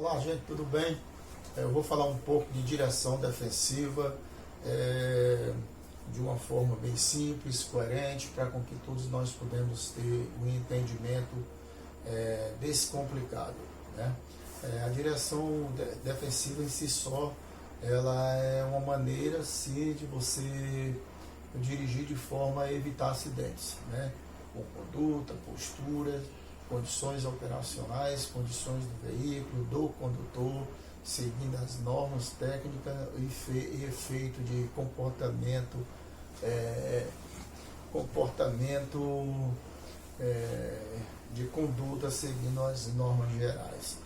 Olá, gente, tudo bem? Eu vou falar um pouco de direção defensiva de uma forma bem simples, coerente, para com que todos nós podemos ter um entendimento descomplicado, né? A direção defensiva em si só, ela é uma maneira, sim, de você dirigir de forma a evitar acidentes, né? Com conduta, postura, condições operacionais, condições do veículo, do condutor, seguindo as normas técnicas e efeito de comportamento de conduta seguindo as normas gerais.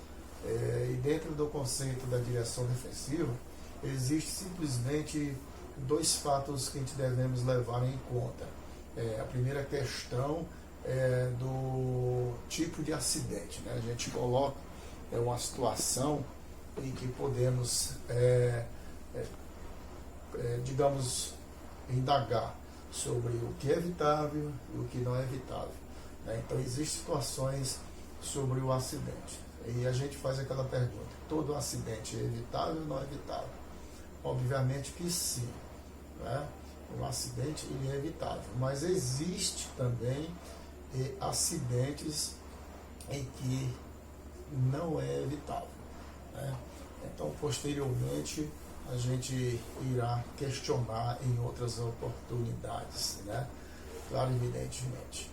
E dentro do conceito da direção defensiva, existe simplesmente dois fatos que a gente devemos levar em conta. A primeira questão do tipo de acidente, né? A gente coloca uma situação em que podemos, digamos, indagar sobre o que é evitável e o que não é evitável, né? Então, existem situações sobre o acidente e a gente faz aquela pergunta: todo acidente é evitável ou não é evitável? Obviamente que sim, né? O acidente ele é evitável, mas existe também acidentes em que não é evitável, né? Então, posteriormente, a gente irá questionar em outras oportunidades, né? Claro, evidentemente.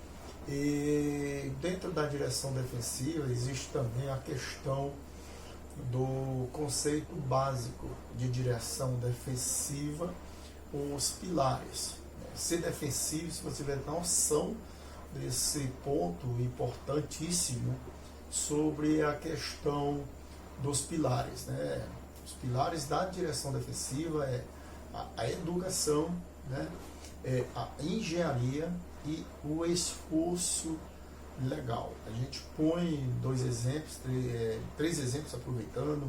E dentro da direção defensiva existe também a questão do conceito básico de direção defensiva, os pilares. Ser defensivo, se você tiver noção desse ponto importantíssimo sobre a questão dos pilares, né? Os pilares da direção defensiva é a educação, né? A engenharia e o esforço legal. A gente põe dois exemplos, três exemplos aproveitando.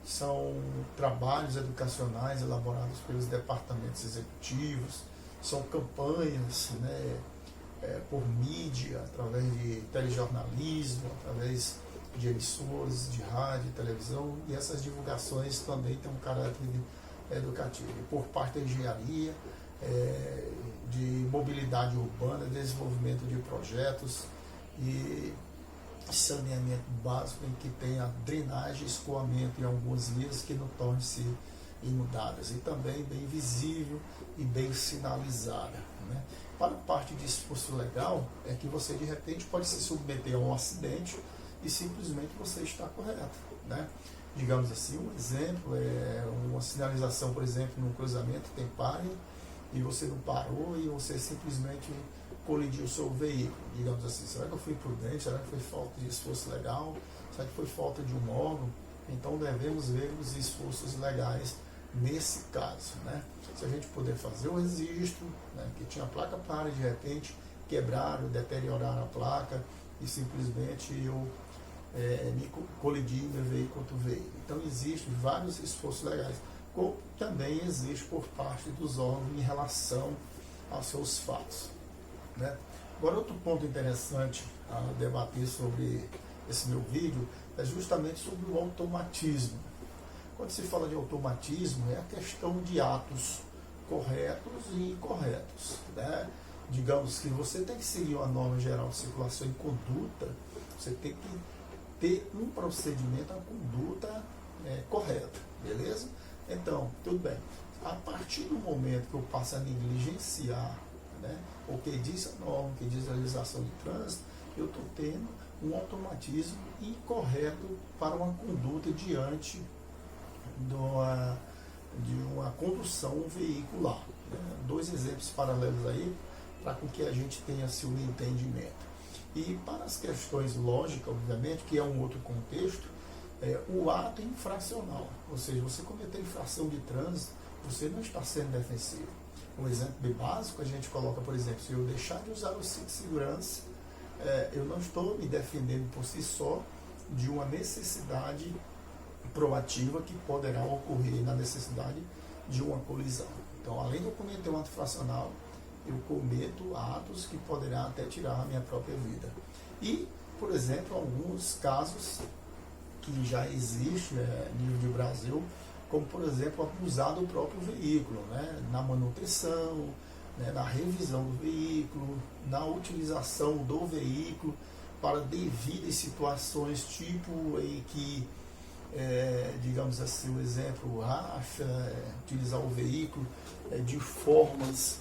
São trabalhos educacionais elaborados pelos departamentos executivos, são campanhas, né, por mídia, através de telejornalismo, através de emissoras de rádio e televisão, e essas divulgações também têm um caráter educativo. Por parte da engenharia, de mobilidade urbana, desenvolvimento de projetos e saneamento básico em que tenha drenagem, escoamento em algumas vias que não tornem-se inundadas, e também bem visível e bem sinalizada, né? Para a parte de esforço legal, é que você de repente pode se submeter a um acidente e simplesmente você está correto, né? Digamos assim, um exemplo é uma sinalização, por exemplo, num cruzamento tem pare e você não parou e você simplesmente colidiu o seu veículo. Digamos assim, será que eu fui imprudente? Será que foi falta de esforço legal? Será que foi falta de um órgão? Então devemos ver os esforços legais nesse caso, né? Se a gente puder fazer o registro, né, que tinha a placa para, de repente quebraram, deterioraram a placa e simplesmente eu me colidi meu veículo contra o veículo. Então existem vários esforços legais, como também existe por parte dos órgãos em relação aos seus fatos, né? Agora, outro ponto interessante a debater sobre esse meu vídeo é justamente sobre o automatismo. Quando se fala de automatismo, é a questão de atos corretos e incorretos, né? Digamos que você tem que seguir uma norma geral de circulação e conduta, você tem que ter um procedimento, a conduta correta, beleza? Então, tudo bem. A partir do momento que eu passo a negligenciar, né, o que diz a norma, o que diz a legislação de trânsito, eu estou tendo um automatismo incorreto para uma conduta diante de uma condução veicular, né? Dois exemplos paralelos aí, para que a gente tenha assim, um entendimento. E para as questões lógicas, obviamente, que é um outro contexto, o ato infracional, ou seja, você cometer infração de trânsito, você não está sendo defensivo. Um exemplo bem básico, a gente coloca, por exemplo, se eu deixar de usar o cinto de segurança, eu não estou me defendendo por si só de uma necessidade proativa que poderá ocorrer na necessidade de uma colisão. Então, além de eu cometer um ato infracional, eu cometo atos que poderão até tirar a minha própria vida. E, por exemplo, alguns casos que já existe a nível de Brasil, como por exemplo abusar do próprio veículo, né? Na manutenção, né? Na revisão do veículo, na utilização do veículo para devidas situações, tipo em que, digamos assim, o exemplo, racha, utilizar o veículo de formas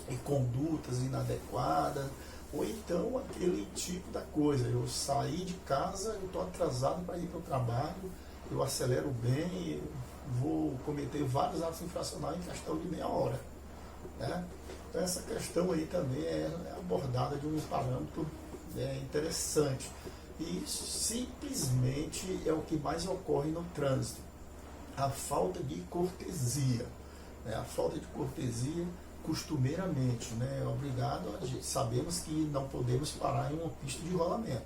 e condutas inadequadas, ou então aquele tipo da coisa, eu saí de casa, eu estou atrasado para ir para o trabalho, eu acelero bem, eu vou cometer vários atos infracionais em questão de meia hora, né? Então essa questão aí também é abordada de um parâmetro interessante, e isso simplesmente é o que mais ocorre no trânsito, a falta de cortesia, né? A falta de cortesia costumeiramente, né? Obrigado, sabemos que não podemos parar em uma pista de rolamento,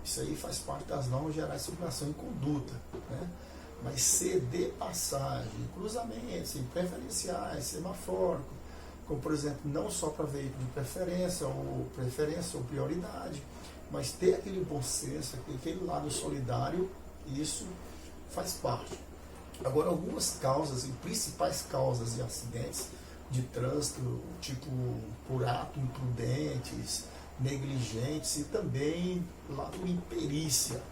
isso aí faz parte das normas gerais de circulação e conduta, né? Mas ceder passagem, cruzamentos, preferenciais, semafórico, como por exemplo, não só para veículo de preferência ou prioridade, mas ter aquele bom senso, aquele lado solidário, isso faz parte. Agora, algumas causas, e principais causas de acidentes de trânsito, tipo por ato imprudentes, negligentes, e também lado imperícia.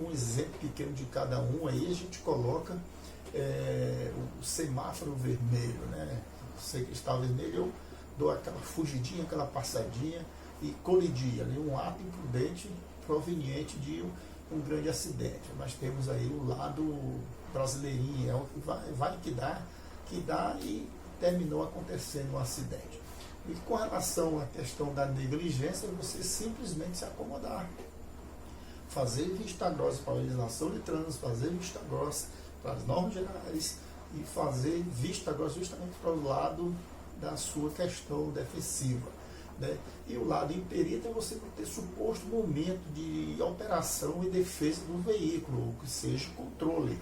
Um exemplo pequeno de cada um, aí a gente coloca o semáforo vermelho, né? Sei que está vermelho, eu dou aquela fugidinha, aquela passadinha e colidir ali, um ato imprudente proveniente de um grande acidente. Nós temos aí o lado brasileirinho, é o que vai que dá e terminou acontecendo um acidente. E com relação à questão da negligência, você simplesmente se acomodar, fazer vista grossa para a legislação de trânsito, fazer vista grossa para as normas gerais e fazer vista grossa justamente para o lado da sua questão defensiva, né? E o lado imperito é você ter suposto momento de operação e defesa do veículo, que seja controle,